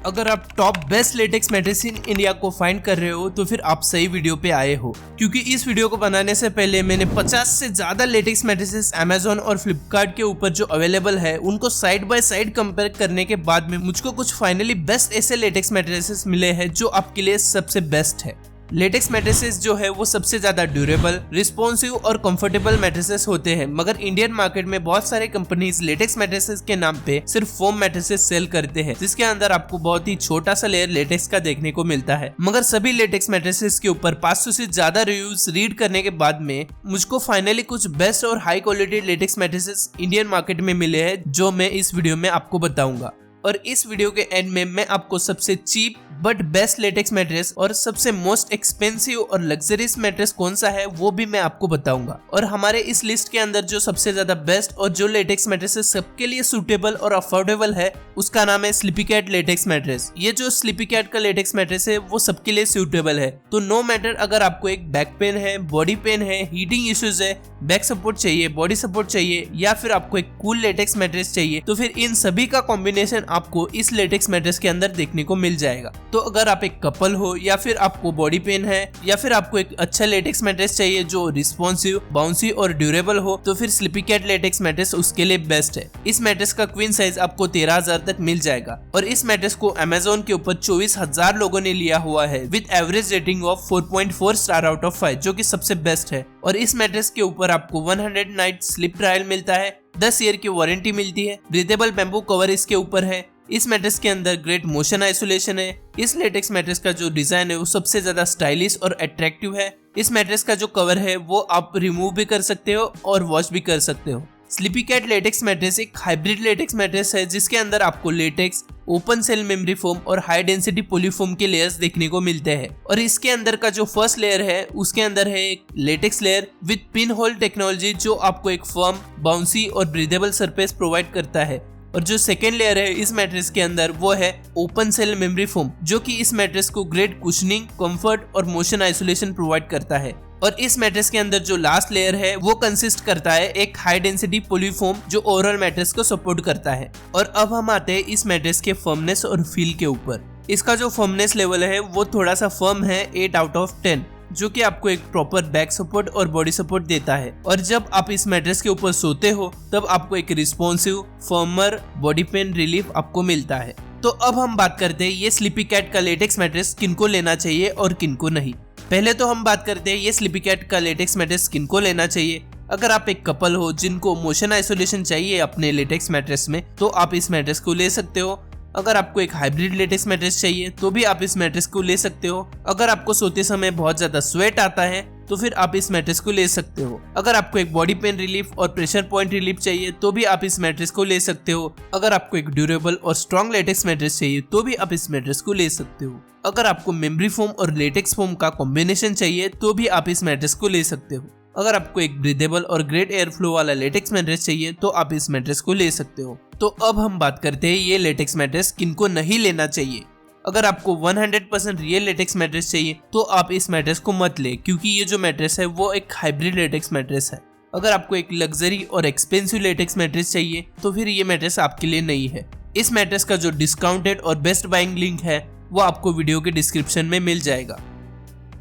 अगर आप top best latex mattress in India को फाइंड कर रहे हो तो फिर आप सही वीडियो पे आए हो, क्योंकि इस वीडियो को बनाने से पहले मैंने 50 से ज्यादा लेटेक्स मैट्रेसेस अमेजोन और फ्लिपकार्ट के ऊपर जो अवेलेबल है उनको साइड बाय साइड कंपेयर करने के बाद में मुझको कुछ फाइनली बेस्ट ऐसे लेटेक्स मैट्रेसेस मिले हैं जो आपके लिए सबसे बेस्ट है। लेटेक्स मैट्रेसेस जो है वो सबसे ज्यादा ड्यूरेबल, रिस्पॉन्सिव और कंफर्टेबल मैट्रेसेस होते हैं, मगर इंडियन मार्केट में बहुत सारे कंपनीज लेटेक्स मैट्रेसेस के नाम पे सिर्फ फोम मैट्रेसेस सेल करते हैं, जिसके अंदर आपको बहुत ही छोटा सा लेयर लेटेक्स का देखने को मिलता है। मगर सभी लेटेक्स मैट्रेसेस के ऊपर 500 से ज्यादा रिव्यूज रीड करने के बाद में मुझको फाइनली कुछ बेस्ट और high quality latex mattresses Indian market में मिले हैं, जो मैं इस वीडियो में आपको बताऊंगा। और इस वीडियो के एंड में मैं आपको सबसे cheap but best latex mattress और सबसे मोस्ट एक्सपेंसिव और लग्जरियस मैट्रेस कौन सा है वो भी मैं आपको बताऊंगा। और हमारे इस लिस्ट के अंदर जो सबसे ज्यादा बेस्ट और जो लेटेक्स मैट्रेस सबके लिए सूटेबल और अफोर्डेबल है उसका नाम है स्लीपी कैट लेटेक्स मैट्रेस। ये जो स्लीपी कैट का लेटेक्स मैट्रेस है वो सबके लिए सूटेबल है। तो नो मैटर अगर आपको एक बैक पेन है, बॉडी पेन है, हीटिंग इश्यूज है, बैक सपोर्ट चाहिए, बॉडी सपोर्ट चाहिए या फिर आपको एक कूल लेटेक्स मैट्रेस चाहिए, तो फिर इन सभी का कॉम्बिनेशन आपको इस लेटेक्स मैट्रेस के अंदर देखने को मिल जाएगा। तो अगर आप एक कपल हो या फिर आपको बॉडी पेन है या फिर आपको एक अच्छा लेटेक्स मैट्रेस चाहिए जो रिस्पॉन्सिव, बाउंसी और ड्यूरेबल हो, तो फिर स्लीपी कैट लेटेक्स मैट्रेस उसके लिए बेस्ट है। इस मैट्रेस का क्वीन साइज आपको 13,000 तक मिल जाएगा और इस मैट्रेस को अमेजोन के ऊपर 24,000 लोगों ने लिया हुआ है with average rating of 4.4 star out of 5, जो कि सबसे बेस्ट है। और इस मैट्रेस के ऊपर आपको 100 नाइट स्लीप ट्रायल मिलता है, 10 ईयर की वारंटी मिलती है, ब्रीथेबल बैम्बू कवर इसके ऊपर है। इस मैट्रेस के अंदर ग्रेट मोशन आइसोलेशन है। इस लेटेक्स मैट्रेस का जो डिजाइन है वो सबसे ज्यादा स्टाइलिश और अट्रैक्टिव है। इस मैट्रेस का जो कवर है वो आप रिमूव भी कर सकते हो और वॉश भी कर सकते हो। स्लीपी कैट लेटेक्स मैट्रेस एक हाइब्रिड लेटेक्स मैट्रेस है जिसके अंदर आपको latex, open cell memory foam और हाई डेंसिटी पॉलीफोम के लेयर्स देखने को मिलते हैं। और इसके अंदर का जो फर्स्ट लेयर है उसके अंदर है एक latex layer with pin hole technology जो आपको एक फर्म, बाउंसी और ब्रीदेबल सरफेस प्रोवाइड करता है। और जो सेकेंड लेयर है इस मैट्रेस के अंदर वो है ओपन सेल मेमोरी फोम, जो कि इस मैट्रेस को ग्रेट कुशनिंग, कंफर्ट और मोशन आइसोलेशन प्रोवाइड करता है। और इस मैट्रेस के अंदर जो लास्ट लेयर है वो कंसिस्ट करता है एक हाई डेंसिटी पॉलीफोम जो ओवरऑल मैट्रेस को सपोर्ट करता है। और अब हम आते हैं इस मैट्रेस के फर्मनेस और फील के ऊपर। इसका जो फर्मनेस लेवल है वो थोड़ा सा फर्म है, 8 आउट ऑफ 10, जो कि आपको एक प्रॉपर बैक सपोर्ट और बॉडी सपोर्ट देता है। और जब आप इस मैट्रेस के ऊपर सोते हो तब आपको एक responsive, firmer body pain relief आपको मिलता है। तो अब हम बात करते हैं ये स्लीपी कैट का लेटेक्स मैट्रेस किनको लेना चाहिए और किनको नहीं। पहले तो हम बात करते हैं ये स्लीपी कैट का लेटेक्स मैट्रेस किनको लेना चाहिए। अगर आप एक कपल हो जिनको मोशन आइसोलेशन चाहिए अपने लेटेक्स मैट्रेस में तो आप इस मैट्रेस को ले सकते हो। अगर आपको एक हाइब्रिड लेटेक्स मैट्रेस चाहिए तो भी आप इस मैट्रेस को ले सकते हो। अगर आपको सोते समय बहुत ज्यादा स्वेट आता है तो फिर आप इस मैट्रेस को ले सकते हो। अगर आपको एक बॉडी पेन रिलीफ और प्रेशर पॉइंट रिलीफ चाहिए तो भी आप इस मैट्रेस को ले सकते हो। अगर आपको एक ड्यूरेबल और स्ट्रॉन्ग लेटेक्स मैट्रेस चाहिए तो भी आप इस मैट्रेस को ले सकते हो। अगर आपको मेमोरी फोम और लेटेक्स फोम का कॉम्बिनेशन चाहिए तो भी आप इस मैट्रेस को ले सकते हो। अगर आपको एक ब्रीदेबल और ग्रेट एयर फ्लो वाला लेटेक्स मैट्रेस चाहिए तो आप इस मैट्रेस को ले सकते हो। तो अब हम बात करते हैं ये लेटेक्स मैट्रेस किनको नहीं लेना चाहिए। अगर आपको 100% रियल लेटेक्स मैट्रेस चाहिए तो आप इस मैट्रेस को मत ले, क्योंकि ये जो मैट्रेस है वो एक हाइब्रिड लेटेक्स मैट्रेस है। अगर आपको एक लग्जरी और एक्सपेंसिव लेटेक्स मैट्रेस चाहिए तो फिर ये मैट्रेस आपके लिए नहीं है। इस मैट्रेस का जो डिस्काउंटेड और बेस्ट बाइंग लिंक है वो आपको वीडियो के डिस्क्रिप्शन में मिल जाएगा।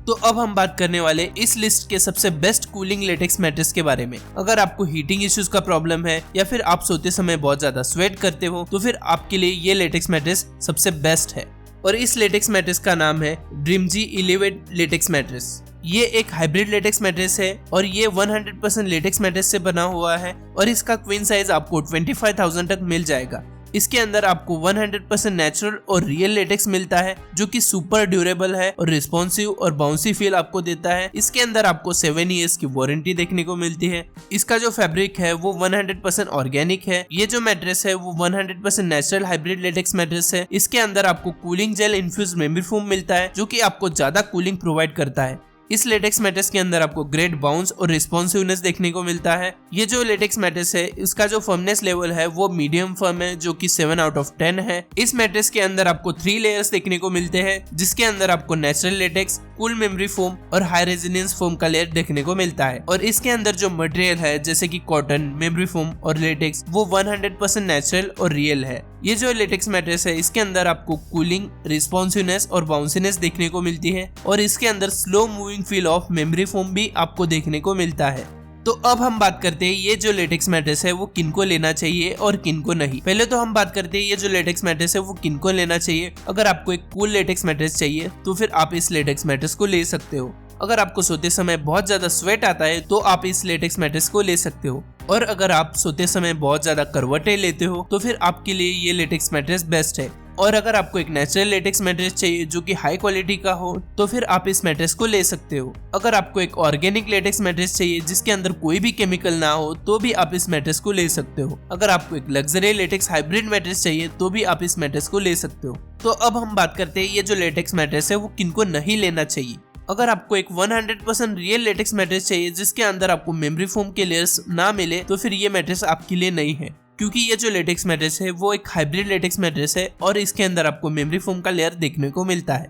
तो अब हम बात करने वाले इस लिस्ट के सबसे बेस्ट कूलिंग लेटेक्स मैट्रेस के बारे में। अगर आपको हीटिंग इश्यूज का प्रॉब्लम है या फिर आप सोते समय बहुत ज्यादा स्वेट करते हो तो फिर आपके लिए ये लेटेक्स मैट्रेस सबसे बेस्ट है। और इस लेटेक्स मैट्रेस का नाम है ड्रीमजी इलेवेट लेटेक्स मैट्रेस। ये एक हाइब्रिड लेटेक्स मैट्रेस है और ये 100% लेटेक्स मैट्रेस से बना हुआ है और इसका क्वीन साइज आपको 25,000 तक मिल जाएगा। इसके अंदर आपको 100% नेचुरल और रियल लेटेक्स मिलता है जो कि सुपर ड्यूरेबल है और रिस्पॉन्सिव और बाउंसी फील आपको देता है। इसके अंदर आपको 7 इयर्स की वारंटी देखने को मिलती है। इसका जो फैब्रिक है वो 100% ऑर्गेनिक है। ये जो मैट्रेस है वो 100% नेचुरल हाइब्रिड लेटेक्स मैट्रेस है। इसके अंदर आपको cooling gel infuse memory foam मिलता है जो कि आपको ज्यादा कूलिंग प्रोवाइड करता है। इस लेटेक्स मैट्रेस के अंदर आपको ग्रेट बाउंस और रिस्पॉन्सिवनेस देखने को मिलता है। ये जो लेटेक्स मैट्रेस है इसका जो फर्मनेस लेवल है वो मीडियम फर्म है जो कि 7 आउट ऑफ 10 है। इस मैट्रेस के अंदर आपको 3 लेयर्स देखने को मिलते हैं जिसके अंदर आपको natural latex, cool memory foam और हाई रेजिडेंस फोम का लेयर देखने को मिलता है। और इसके अंदर जो मटेरियल है जैसे कि कॉटन, मेमोरी फोम और लेटेक्स वो 100% नेचुरल और रियल है। ये जो लेटेक्स मैट्रेस है इसके अंदर आपको कूलिंग, रिस्पॉन्सिवनेस और बाउंसीनेस देखने को मिलती है और इसके अंदर slow moving feel of memory foam भी आपको देखने को मिलता है। तो अब हम बात करते हैं ये जो लेटेक्स मैट्रेस है वो किनको लेना चाहिए और किनको नहीं। पहले तो हम बात करते हैं ये जो लेटेक्स मैट्रेस है वो किनको लेना चाहिए। अगर आपको एक कूल लेटेक्स मैट्रेस चाहिए तो फिर आप इस लेटेक्स मैट्रेस को ले सकते हो। अगर आपको सोते समय बहुत ज्यादा स्वेट आता है तो आप इस लेटेक्स मैट्रेस को ले सकते हो। और अगर आप सोते समय बहुत ज्यादा करवटें लेते हो तो फिर आपके लिए ये लेटेक्स मैट्रेस बेस्ट है। और अगर आपको एक नेचुरल लेटेक्स मैट्रेस चाहिए जो कि हाई क्वालिटी का हो तो फिर आप इस मैट्रेस को ले सकते हो। अगर आपको एक ऑर्गेनिक लेटेक्स मैट्रेस चाहिए जिसके अंदर कोई भी केमिकल ना हो तो भी आप इस मैट्रेस को ले सकते हो। अगर आपको एक लग्जरी लेटेक्स हाइब्रिड मैट्रेस चाहिए तो भी आप इस मैट्रेस को ले सकते हो। तो अब हम बात करते हैं ये जो लेटेक्स मैट्रेस है वो किनको नहीं लेना चाहिए। अगर आपको एक 100% रियल लेटेक्स मैट्रेस चाहिए जिसके अंदर आपको मेमोरी फोम के लेयर्स ना मिले तो फिर ये मैट्रेस आपके लिए नहीं है, क्योंकि ये जो लेटेक्स मैट्रेस है वो एक हाइब्रिड लेटेक्स मैट्रेस है और इसके अंदर आपको मेमोरी फोम का लेयर देखने को मिलता है।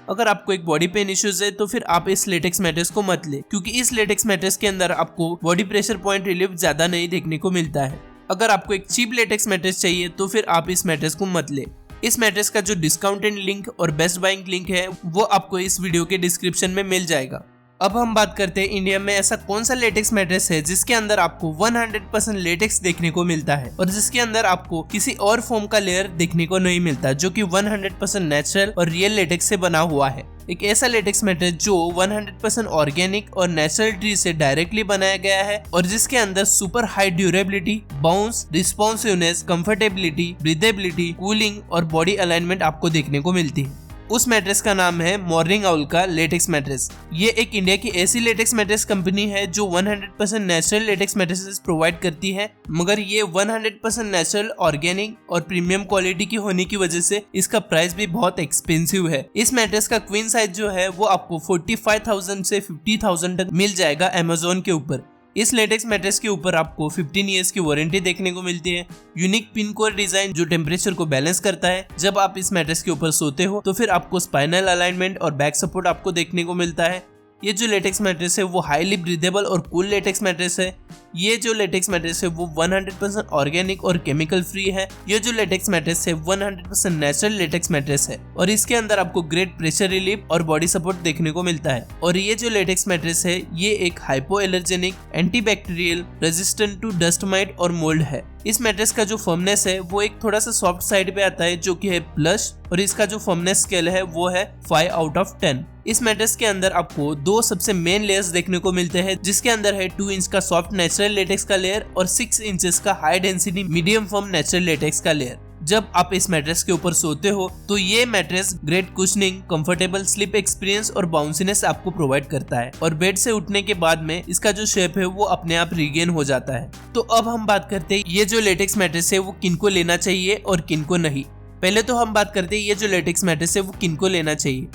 अगर आपको एक बॉडी पेन इश्यूज है तो फिर आप इस लेटेक्स मैट्रेस को मत ले, क्योंकि इस लेटेक्स मैट्रेस के अंदर आपको बॉडी प्रेशर पॉइंट रिलीफ ज्यादा नहीं देखने को मिलता है। अगर आपको एक चीप लेटेक्स मैट्रेस चाहिए तो फिर आप इस मैट्रेस को मत ले। इस मैट्रेस का जो डिस्काउंटेड लिंक और बेस्ट बाइंग लिंक है वो आपको इस वीडियो के डिस्क्रिप्शन में मिल जाएगा। अब हम बात करते हैं इंडिया में ऐसा कौन सा लेटेक्स मैट्रेस है जिसके अंदर आपको 100% लेटेक्स देखने को मिलता है और जिसके अंदर आपको किसी और फोम का लेयर देखने को नहीं मिलता, जो कि 100% नेचुरल और रियल लेटेक्स से बना हुआ है। एक ऐसा लेटेक्स मैट्रेस जो 100% ऑर्गेनिक और नेचुरल ट्री से डायरेक्टली बनाया गया है और जिसके अंदर super high durability, bounce, responsiveness, comfortability, breathability, cooling और बॉडी अलाइनमेंट आपको देखने को मिलती है। उस मैट्रेस का नाम है मॉर्निंग आउल का लेटेक्स मैट्रेस। ये एक इंडिया की ऐसी लेटेक्स मैट्रेस कंपनी है जो 100% नेचुरल लेटेक्स मैट्रेसेस प्रोवाइड करती है, मगर ये 100% नेचुरल, ऑर्गेनिक और प्रीमियम क्वालिटी की होने की वजह से इसका प्राइस भी बहुत एक्सपेंसिव है। इस मैट्रेस का क्वीन साइज जो है वो आपको 45,000 से 50,000 तक मिल जाएगा अमेज़न के ऊपर। इस लेटेक्स मैट्रेस के ऊपर आपको 15 इयर्स की वारंटी देखने को मिलती है। यूनिक पिन कोर डिजाइन जो टेम्परेचर को बैलेंस करता है। जब आप इस मैट्रेस के ऊपर सोते हो तो फिर आपको स्पाइनल अलाइनमेंट और बैक सपोर्ट आपको देखने को मिलता है। ये जो लेटेक्स मैट्रेस है वो हाईली ब्रीदेबल और कूल लेटेक्स मैट्रेस है। ये जो लेटेक्स मैट्रेस है वो 100% ऑर्गेनिक और केमिकल फ्री है। ये जो लेटेक्स मैट्रेस है 100% नेचुरल लेटेक्स मैट्रेस है और इसके अंदर आपको ग्रेट प्रेशर रिलीफ और बॉडी सपोर्ट देखने को मिलता है। और ये जो लेटेक्स मैट्रेस है ये एक hypoallergenic, antibacterial, resistant to dust mite और मोल्ड है। इस मैट्रेस का जो फर्मनेस है वो एक थोड़ा सा सॉफ्ट साइड पे आता है जो कि है प्लस, और इसका जो फर्मनेस स्केल है वो है 5/10। इस मैट्रेस के अंदर आपको दो सबसे मेन लेयर्स देखने को मिलते हैं, जिसके अंदर है 2 इंच का सॉफ्ट नेचुरल लेटेक्स का लेयर और 6 इंचेस का high density medium firm natural latex का लेयर। जब आप इस मैट्रेस के ऊपर सोते हो तो ये mattress great cushioning, comfortable sleep experience और बाउंसीनेस आपको प्रोवाइड करता है और बेड से उठने के बाद में इसका जो शेप है वो अपने आप रिगेन हो जाता है। तो अब हम बात करते हैं ये जो लेटेक्स मैट्रेस है वो किनको लेना चाहिए और किनको नहीं। पहले तो हम बात करते हैं ये जो लेटेक्स मैट्रेस है वो किनको लेना चाहिए।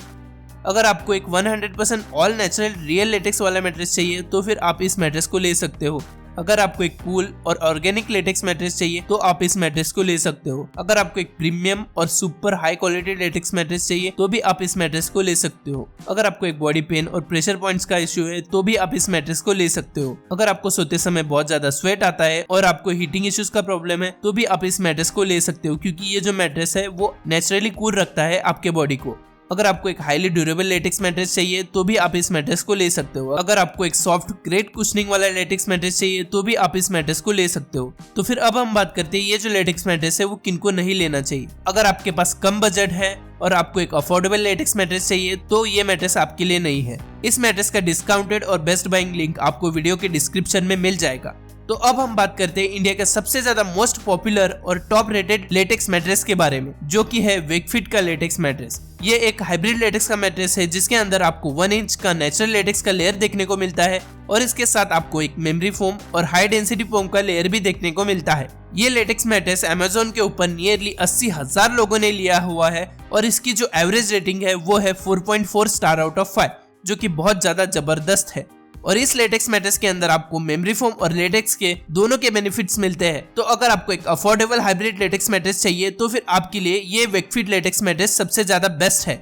अगर आपको एक 100% ऑल नेचुरल रियल लेटेक्स वाला मैट्रेस चाहिए तो फिर आप इस मैट्रेस को ले सकते हो। अगर आपको एक कूल और ऑर्गेनिक लेटेक्स मैट्रेस चाहिए तो आप इस मैट्रेस को ले सकते हो। अगर आपको एक प्रीमियम और super high quality latex mattress चाहिए तो भी आप इस मैट्रेस को ले सकते हो। अगर आपको एक बॉडी पेन और प्रेशर पॉइंट्स का इश्यू है तो भी आप इस मैट्रेस को ले सकते हो। अगर आपको सोते समय बहुत ज्यादा स्वेट आता है और आपको हीटिंग इश्यूज का प्रॉब्लम है तो भी आप इस मैट्रेस को ले सकते हो, क्योंकि ये जो मैट्रेस है वो नेचुरली कूल रखता है आपके बॉडी को। अगर आपको एक हाईली ड्यूरेबल लेटेक्स मैट्रेस चाहिए तो भी आप इस मैट्रेस को ले सकते हो। अगर आपको एक सॉफ्ट ग्रेट कुशनिंग वाला लेटेक्स मैट्रेस चाहिए तो भी आप इस मैट्रेस को ले सकते हो। तो फिर अब हम बात करते हैं ये जो लेटेक्स मैट्रेस है वो किनको नहीं लेना चाहिए। अगर आपके पास कम बजट है और आपको एक अफोर्डेबल लेटेक्स मैट्रेस चाहिए तो ये मैट्रेस आपके लिए नहीं है। इस मैट्रेस का डिस्काउंटेड और बेस्ट बाइंग लिंक आपको वीडियो के डिस्क्रिप्शन में मिल जाएगा। तो अब हम बात करते हैं इंडिया का सबसे ज्यादा मोस्ट पॉपुलर और टॉप रेटेड लेटेक्स मैट्रेस के बारे में, जो कि है वेकफिट का लेटेक्स मैट्रेस। ये एक हाइब्रिड लेटेक्स का मैट्रेस है जिसके अंदर आपको 1 इंच का नेचुरल लेटेक्स का लेयर देखने को मिलता है और इसके साथ आपको एक मेमोरी फोम और हाई डेंसिटी फोम का लेयर भी देखने को मिलता है। ये लेटेक्स मैट्रेस अमेज़न के ऊपर नियरली 80,000 लोगों ने लिया हुआ है और इसकी जो एवरेज रेटिंग है वो है 4.4 स्टार आउट ऑफ 5, जो कि बहुत ज्यादा जबरदस्त है। और इस लेटेक्स मैट्रेस के अंदर आपको मेमोरी फोम और लेटेक्स के दोनों के बेनिफिट्स मिलते हैं। तो अगर आपको एक अफोर्डेबल हाइब्रिड लेटेक्स मैट्रेस चाहिए तो फिर आपके लिए ये वेकफिट लेटेक्स मैट्रेस सबसे ज्यादा बेस्ट है।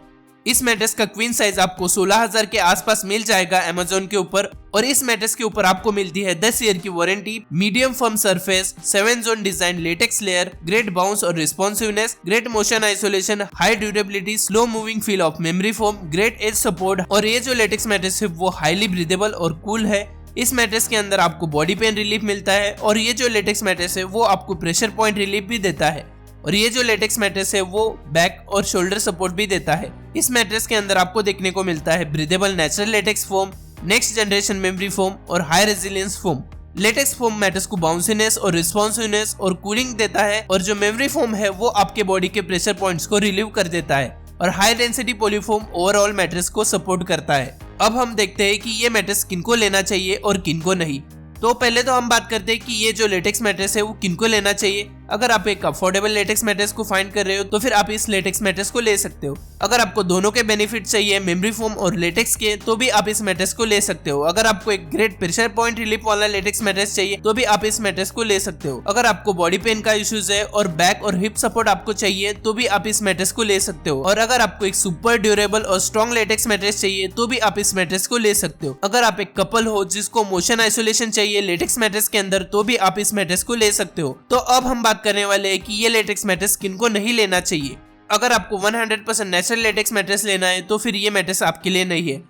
इस मैट्रेस का क्वीन साइज आपको 16,000 के आसपास मिल जाएगा अमेजोन के ऊपर। और इस मैट्रेस के ऊपर आपको मिलती है 10 ईयर की warranty, medium firm surface, 7 zone design latex layer, great bounce और responsiveness, great motion isolation, high durability, slow moving feel of memory foam, great edge support. और ये जो लेटेक्स मैट्रेस है वो हाईली ब्रीदेबल और कूल है। इस मैट्रेस के अंदर आपको बॉडी पेन रिलीफ मिलता है और ये जो लेटेक्स मैट्रेस है वो आपको प्रेशर पॉइंट रिलीफ भी देता है। और ये जो लेटेक्स मैट्रेस है वो बैक और शोल्डर सपोर्ट भी देता है। इस मैट्रेस के अंदर आपको देखने को मिलता है breathable natural latex foam, next generation memory foam और high resilience foam. Latex foam mattress को बाउंसीनेस और रिस्पॉन्सिवनेस और कूलिंग देता है और जो मेमोरी फोम है वो आपके बॉडी के प्रेशर पॉइंट्स को रिलीव कर देता है और हाई डेंसिटी पॉलीफोम ओवरऑल मैट्रेस को सपोर्ट करता है। अब हम देखते हैं कि ये मैट्रेस किनको लेना चाहिए और किनको नहीं। तो पहले तो हम बात करते हैं कि ये जो लेटेक्स मैट्रेस है वो किनको लेना चाहिए। अगर आप एक अफोर्डेबल लेटेक्स मैट्रेस को फाइंड कर रहे हो तो फिर आप इस लेटेक्स मैट्रेस को ले सकते हो। अगर आपको दोनों के बेनिफिट चाहिए मेमोरी फोम और लेटेक्स के तो भी आप इस मैट्रेस को ले सकते हो। अगर आपको एक ग्रेट प्रेशर पॉइंट रिलीफ वाला लेटेक्स मैट्रेस चाहिए तो भी आप इस मैट्रेस को ले सकते हो। अगर आपको बॉडी पेन का इश्यूज है और बैक और हिप सपोर्ट आपको चाहिए तो भी आप इस मैट्रेस को ले सकते हो। और अगर आपको एक सुपर ड्यूरेबल और स्ट्रॉन्ग लेटेक्स मैट्रेस चाहिए तो भी आप इस मैट्रेस को ले सकते हो। अगर आप एक कपल हो जिसको मोशन आइसोलेशन चाहिए लेटेक्स मैट्रेस के अंदर तो भी आप इस मैट्रेस को ले सकते हो। तो अब हम बात करने वाले हैं कि ये लेटेक्स मैट्रेस किनको नहीं लेना चाहिए। अगर आपको 100% नेचुरल लेटेक्स मैट्रेस लेना है तो फिर ये मैट्रेस आपके लिए नहीं है।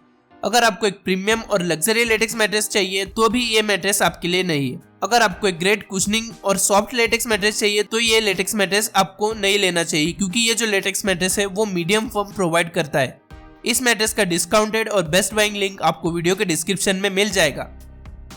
अगर आपको एक प्रीमियम और लग्जरी लेटेक्स मैट्रेस चाहिए तो भी ये मैट्रेस आपके लिए नहीं है। अगर आपको एक ग्रेट कुशनिंग और सॉफ्ट लेटेक्स मैट्रेस चाहिए तो ये लेटेक्स मैट्रेस आपको नहीं लेना चाहिए क्योंकि ये जो लेटेक्स मैट्रेस है वो मीडियम फर्म प्रोवाइड करता है। इस मैट्रेस का डिस्काउंटेड और बेस्ट बाइंग लिंक आपको वीडियो के डिस्क्रिप्शन में मिल जाएगा।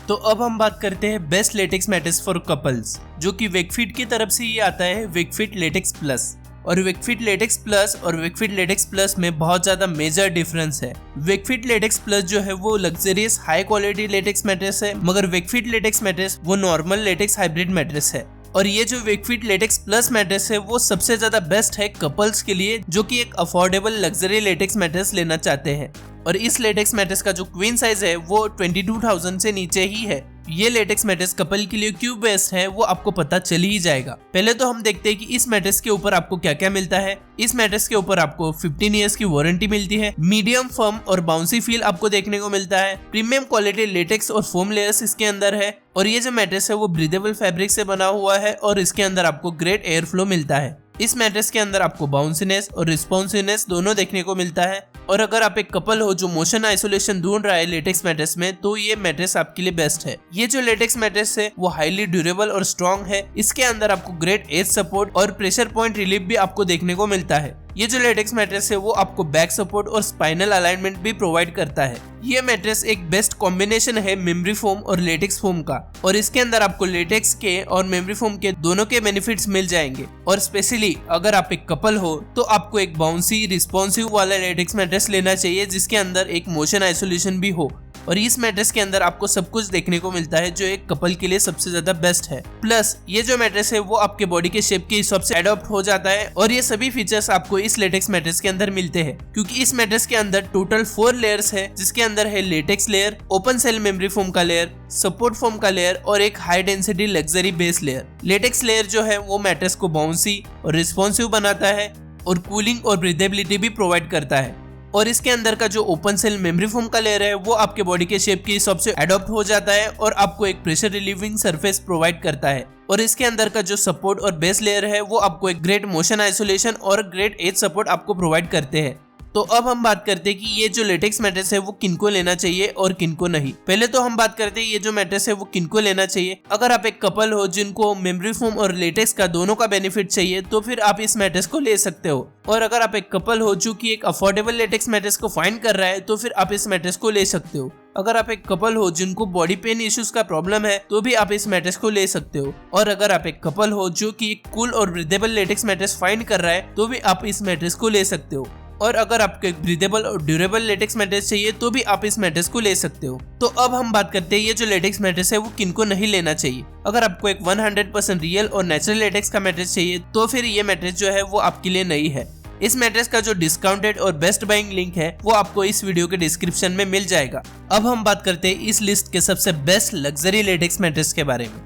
तो अब हम बात करते हैं best latex mattress for couples, जो कि वेकफिट की तरफ से ये आता है वेकफिट लेटेक्स प्लस। और वेकफिट लेटेक्स प्लस और वेकफिट लेटेक्स प्लस में बहुत ज्यादा मेजर डिफरेंस है। वेकफिट लेटेक्स प्लस जो है वो luxurious high quality latex mattress है, मगर वेकफिट लेटेक्स मैट्रेस वो नॉर्मल लेटेक्स हाइब्रिड मैट्रेस है। और ये जो वेकफिट लेटेक्स प्लस मैट्रेस है वो सबसे ज्यादा बेस्ट है कपल्स के लिए जो कि एक अफोर्डेबल लग्जरी लेटेक्स मैट्रेस लेना चाहते हैं। और इस लेटेक्स मैट्रेस का जो क्वीन साइज है वो 22,000 से नीचे ही है। ये लेटेक्स मैट्रेस कपल के लिए क्यों बेस्ट है वो आपको पता चल ही जाएगा। पहले तो हम देखते हैं कि इस मैट्रेस के ऊपर आपको क्या क्या मिलता है। इस मैट्रेस के ऊपर आपको 15 इयर्स की वारंटी मिलती है, मीडियम फर्म और बाउंसी फील आपको देखने को मिलता है, प्रीमियम क्वालिटी लेटेक्स और फोम लेयर्स इसके अंदर है। और ये जो मैट्रेस है वो ब्रीदेबल फैब्रिक से बना हुआ है और इसके अंदर आपको ग्रेट एयर फ्लो मिलता है। इस मैट्रेस के अंदर आपको बाउंसीनेस और रिस्पॉन्सिवनेस दोनों देखने को मिलता है। और अगर आप एक कपल हो जो मोशन आइसोलेशन ढूंढ रहा है लेटेक्स मैट्रेस में तो ये मैट्रेस आपके लिए बेस्ट है। ये जो लेटेक्स मैट्रेस है वो हाईली ड्यूरेबल और स्ट्रॉन्ग है। इसके अंदर आपको ग्रेट एज सपोर्ट और प्रेशर पॉइंट रिलीफ भी आपको देखने को मिलता है। ये जो लेटेक्स मैट्रेस है वो आपको बैक सपोर्ट और स्पाइनल अलाइनमेंट भी प्रोवाइड करता है। ये मैट्रेस एक बेस्ट कॉम्बिनेशन है मेमोरी फोम और लेटेक्स फोम का और इसके अंदर आपको लेटेक्स के और मेमोरी फोम के दोनों के बेनिफिट्स मिल जाएंगे। और स्पेशली अगर आप एक कपल हो तो आपको एक बाउंसी रिस्पॉन्सिव वाला लेटेक्स मैट्रेस लेना चाहिए जिसके अंदर एक मोशन आइसोलेशन भी हो। और इस मैट्रेस के अंदर आपको सब कुछ देखने को मिलता है जो एक कपल के लिए सबसे ज्यादा बेस्ट है। प्लस ये जो मैट्रेस है वो आपके बॉडी के शेप के हिसाब से एडॉप्ट हो जाता है और ये सभी फीचर्स आपको इस लेटेक्स मैट्रेस के अंदर मिलते हैं क्योंकि इस मैट्रेस के अंदर टोटल 4 लेयर्स है जिसके अंदर है latex layer, open cell memory foam का लेयर, सपोर्ट फोम का लेयर और एक high density luxury base layer. Latex layer जो है वो मैट्रेस को बाउंसी और रिस्पॉन्सिव बनाता है और कूलिंग और ब्रीदेबिलिटी भी प्रोवाइड करता है। और इसके अंदर का जो ओपन सेल मेमोरी फोम का लेयर है वो आपके बॉडी के शेप के हिसाब से एडॉप्ट हो जाता है और आपको एक प्रेशर रिलीविंग सरफेस प्रोवाइड करता है। और इसके अंदर का जो सपोर्ट और बेस लेयर है वो आपको एक ग्रेट मोशन आइसोलेशन और ग्रेट एज सपोर्ट आपको प्रोवाइड करते हैं। तो अब हम बात करते हैं कि ये जो लेटेक्स मैट्रेस है वो किनको लेना चाहिए और किनको नहीं। पहले तो हम बात करते हैं ये जो मैट्रेस है वो किनको लेना चाहिए। अगर आप एक कपल हो जिनको मेमोरी फोम और लेटेक्स का दोनों का बेनिफिट चाहिए तो फिर आप इस मैट्रेस को ले सकते हो। और अगर आप एक कपल हो जो कि एक अफोर्डेबल लेटेक्स मैट्रेस को फाइंड कर रहा है तो फिर आप इस मैट्रेस को ले सकते हो। अगर आप एक कपल हो जिनको बॉडी पेन इश्यूज का प्रॉब्लम है तो भी आप इस मैट्रेस को ले सकते हो। और अगर आप एक कपल हो जो कि एक कूल और ब्रीदेबल लेटेक्स मैट्रेस फाइंड कर रहा है तो भी आप इस मैट्रेस को ले सकते हो। और अगर आपको एक ब्रीदेबल और ड्यूरेबल लेटेक्स मैट्रेस चाहिए तो भी आप इस मैट्रेस को ले सकते हो। तो अब हम बात करते हैं ये जो लेटेक्स मैट्रेस है वो किनको नहीं लेना चाहिए। अगर आपको एक 100% रियल और नेचुरल लेटेक्स का मैट्रेस चाहिए तो फिर ये मैट्रेस जो है वो आपके लिए नहीं है। इस मैट्रेस का जो डिस्काउंटेड और बेस्ट बाइंग लिंक है वो आपको इस वीडियो के डिस्क्रिप्शन में मिल जाएगा। अब हम बात करते हैं इस लिस्ट के सबसे बेस्ट लग्जरी लेटेक्स मैट्रेस के बारे में।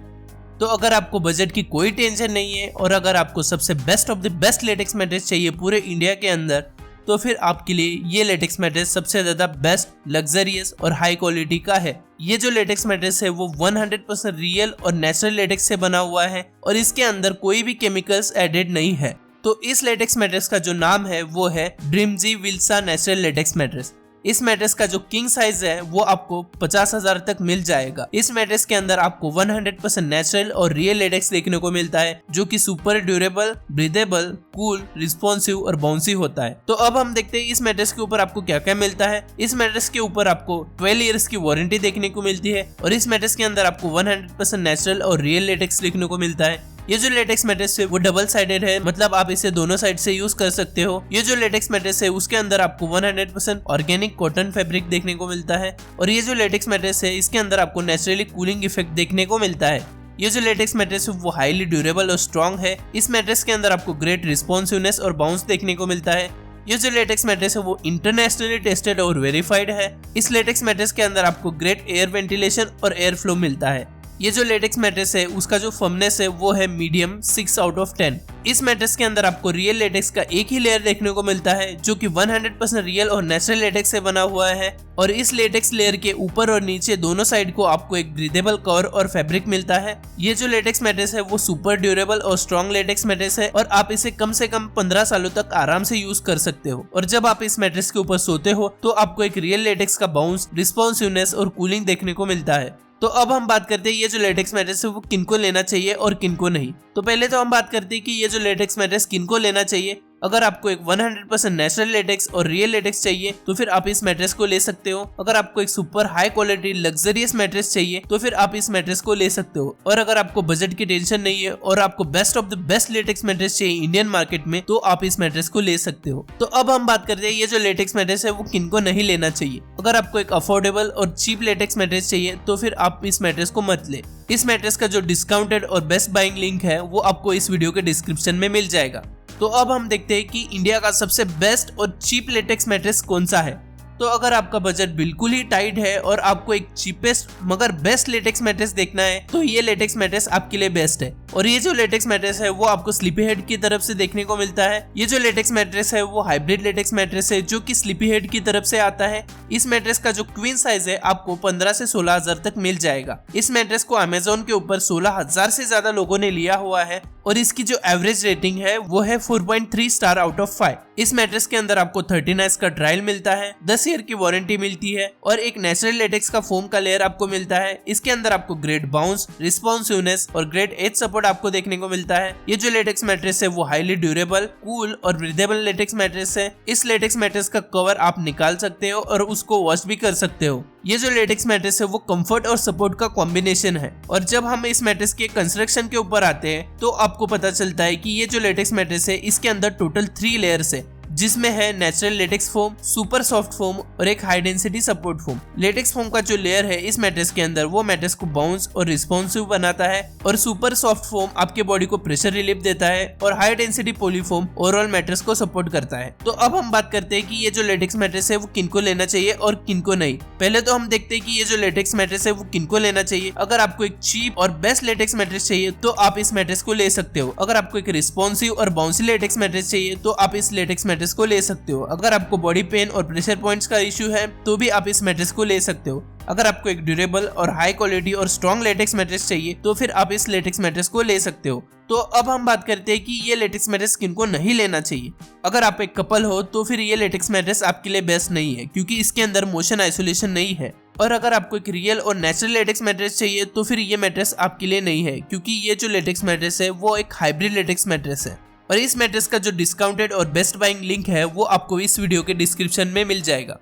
तो अगर आपको बजट की कोई टेंशन नहीं है और अगर आपको सबसे best of the best latex mattress चाहिए पूरे इंडिया के अंदर तो फिर आपके लिए ये लेटेक्स मैट्रेस सबसे ज्यादा बेस्ट, लग्जरियस और हाई क्वालिटी का है। ये जो लेटेक्स मैट्रेस है वो 100% रियल और नेचुरल लेटेक्स से बना हुआ है और इसके अंदर कोई भी केमिकल्स एडेड नहीं है। तो इस लेटेक्स मैट्रेस का जो नाम है वो है ड्रीमजी विल्सा नेचुरल लेटेक्स मैट्रेस। इस मैट्रेस का जो किंग साइज है वो आपको 50,000 तक मिल जाएगा। इस मैट्रेस के अंदर आपको 100% नेचुरल और रियल लेटेक्स देखने को मिलता है जो कि super durable, breathable, cool, responsive और बाउंसी होता है। तो अब हम देखते हैं इस मैट्रेस के ऊपर आपको क्या क्या मिलता है। इस मैट्रेस के ऊपर आपको 12 इयर्स की वारंटी देखने को मिलती है और इस मैट्रेस के अंदर आपको 100% नेचुरल और रियल लेटेक्स देखने को मिलता है। ये जो लेटेक्स मैट्रेस है वो डबल साइडेड है, मतलब आप इसे दोनों साइड से यूज कर सकते हो। ये जो लेटेक्स मैट्रेस है उसके अंदर आपको 100% ऑर्गेनिक कॉटन फैब्रिक देखने को मिलता है और ये जो लेटेक्स मैट्रेस है इसके अंदर आपको नेचुरली कूलिंग इफेक्ट देखने को मिलता है। ये जो लेटेक्स मैट्रेस है वो हाईली ड्यूरेबल और स्ट्रॉन्ग है। इस मैट्रेस के अंदर आपको ग्रेट रिस्पॉन्सिवनेस और बाउंस देखने को मिलता है। ये जो लेटेक्स मैट्रेस है वो इंटरनेशनली टेस्टेड और वेरीफाइड है। इस लेटेक्स मैट्रेस के अंदर आपको ग्रेट एयर वेंटिलेशन और एयर फ्लो मिलता है। ये जो लेटेक्स मैट्रेस है उसका जो फर्मनेस है वो है मीडियम 6 आउट ऑफ 10। इस मैट्रेस के अंदर आपको रियल लेटेक्स का एक ही लेयर देखने को मिलता है जो कि 100% रियल और नेचुरल लेटेक्स से बना हुआ है और इस लेटेक्स लेयर के ऊपर और नीचे दोनों साइड को आपको एक ब्रीदेबल कवर और फैब्रिक मिलता है। ये जो लेटेक्स मैट्रेस है वो सुपर ड्यूरेबल और स्ट्रॉन्ग लेटेक्स मैट्रेस है और आप इसे कम से कम 15 सालों तक आराम से यूज कर सकते हो। और जब आप इस मैट्रेस के ऊपर सोते हो तो आपको एक रियल लेटेक्स का बाउंस, रिस्पॉन्सिवनेस और कूलिंग देखने को मिलता है। तो अब हम बात करते हैं ये जो लेटेक्स मैट्रेस है वो किनको लेना चाहिए और किनको नहीं। तो पहले तो हम बात करते हैं कि ये जो लेटेक्स मैट्रेस किनको लेना चाहिए। अगर आपको एक 100% नेचुरल लेटेक्स और रियल लेटेक्स चाहिए तो फिर आप इस मैट्रेस को ले सकते हो। अगर आपको एक super high quality luxurious mattress चाहिए तो फिर आप इस मैट्रेस को ले सकते हो। और अगर आपको बजट की टेंशन नहीं है और आपको best of the best latex mattress चाहिए इंडियन मार्केट में तो आप इस मैट्रेस को ले सकते हो। तो अब हम बात करते हैं ये जो लेटेक्स मैट्रेस है वो किनको नहीं लेना चाहिए। अगर आपको एक अफोर्डेबल और चीप लेटेक्स मैट्रेस चाहिए तो फिर आप इस मैट्रेस को मत ले। इस मैट्रेस का जो डिस्काउंटेड और बेस्ट बाइंग लिंक है वो आपको इस वीडियो के डिस्क्रिप्शन में मिल जाएगा। तो अब हम देखते हैं कि इंडिया का सबसे बेस्ट और चीप लेटेक्स मैट्रेस कौन सा है। तो अगर आपका बजट बिल्कुल ही टाइट है और आपको एक चीपेस्ट मगर बेस्ट लेटेक्स मैट्रेस देखना है तो ये लेटेक्स मैट्रेस आपके लिए बेस्ट है। और ये जो लेटेक्स मैट्रेस है वो आपको स्लीपी हेड की तरफ से देखने को मिलता है। ये जो लेटेक्स मैट्रेस है वो हाइब्रिड लेटेक्स मैट्रेस है जो कि स्लीपी हेड की तरफ से आता है। इस मैट्रेस का जो क्वीन साइज है आपको 15 से 16,000 तक मिल जाएगा। इस मैट्रेस को अमेजोन के ऊपर 16,000 से ज्यादा लोगों ने लिया हुआ है और इसकी जो एवरेज रेटिंग है वो है 4.3 स्टार आउट ऑफ 5। इस मैट्रेस के अंदर आपको 30 नाइट्स का ट्रायल मिलता है, 10 ईयर की वारंटी मिलती है और एक नेचुरल लेटेक्स का फोम का लेयर आपको मिलता है। इसके अंदर आपको ग्रेट बाउंस, रिस्पॉन्सिवनेस और ग्रेट एज सपोर्ट आपको देखने को मिलता है। ये जो लेटेक्स मैट्रेस है वो हाईली ड्यूरेबल, कूल और ब्रीदेबल लेटेक्स मैट्रेस है। इस लेटेक्स मैट्रेस का कवर आप निकाल सकते हो और उसको वॉश भी कर सकते हो। ये जो लेटेक्स मैट्रेस है वो कंफर्ट और सपोर्ट का कॉम्बिनेशन है। और जब हम इस मैट्रेस के कंस्ट्रक्शन के ऊपर आते हैं तो आपको पता चलता है कि ये जो लेटेक्स मैट्रेस है इसके अंदर टोटल 3 लेयर्स है जिसमें है natural latex foam, super soft foam और एक high density support foam. Latex foam का जो लेयर है इस मैट्रेस के अंदर वो मैट्रेस को बाउंस और रिस्पॉन्सिव बनाता है और सुपर सॉफ्ट फोम आपके बॉडी को प्रेशर रिलीफ देता है और हाई डेंसिटी पॉलीफोम ओवरऑल मैट्रेस को सपोर्ट करता है। तो अब हम बात करते हैं कि ये जो लेटेक्स मैट्रेस है वो किनको लेना चाहिए और किनको नहीं। पहले तो हम देखते हैं कि ये जो लेटेक्स मैट्रेस है वो किनको लेना चाहिए। अगर आपको एक चीप और बेस्ट लेटेक्स मैट्रेस चाहिए तो आप इस मैट्रेस को ले सकते हो। अगर आपको एक रिस्पॉन्सिव और बाउंसी लेटेक्स मैट्रेस चाहिए तो आप इस लेटेक्स मैट्रेस को ले सकते हो। अगर आपको बॉडी पेन और प्रेशर पॉइंट्स का इश्यू है तो भी आप इस मैट्रेस को ले सकते हो। अगर आपको एक ड्यूरेबल और हाई क्वालिटी और स्ट्रॉन्ग लेटेक्स मैट्रेस चाहिए तो फिर आप इस लेटेक्स मैट्रेस को ले सकते हो। तो अब हम बात करते हैं कि ये लेटेक्स मैट्रेस किनको नहीं लेना चाहिए। अगर आप एक कपल हो तो फिर ये लेटेक्स मैट्रेस आपके लिए बेस्ट नहीं है क्योंकि इसके अंदर मोशन आइसोलेशन नहीं है। और अगर आपको एक रियल और नेचुरल लेटेक्स मैट्रेस चाहिए तो फिर ये मैट्रेस आपके लिए नहीं है क्योंकि ये जो लेटेक्स मैट्रेस है वो एक हाइब्रिड लेटेक्स मैट्रेस है। और इस मैट्रेस का जो डिस्काउंटेड और बेस्ट बाइंग लिंक है वो आपको इस वीडियो के डिस्क्रिप्शन में मिल जाएगा।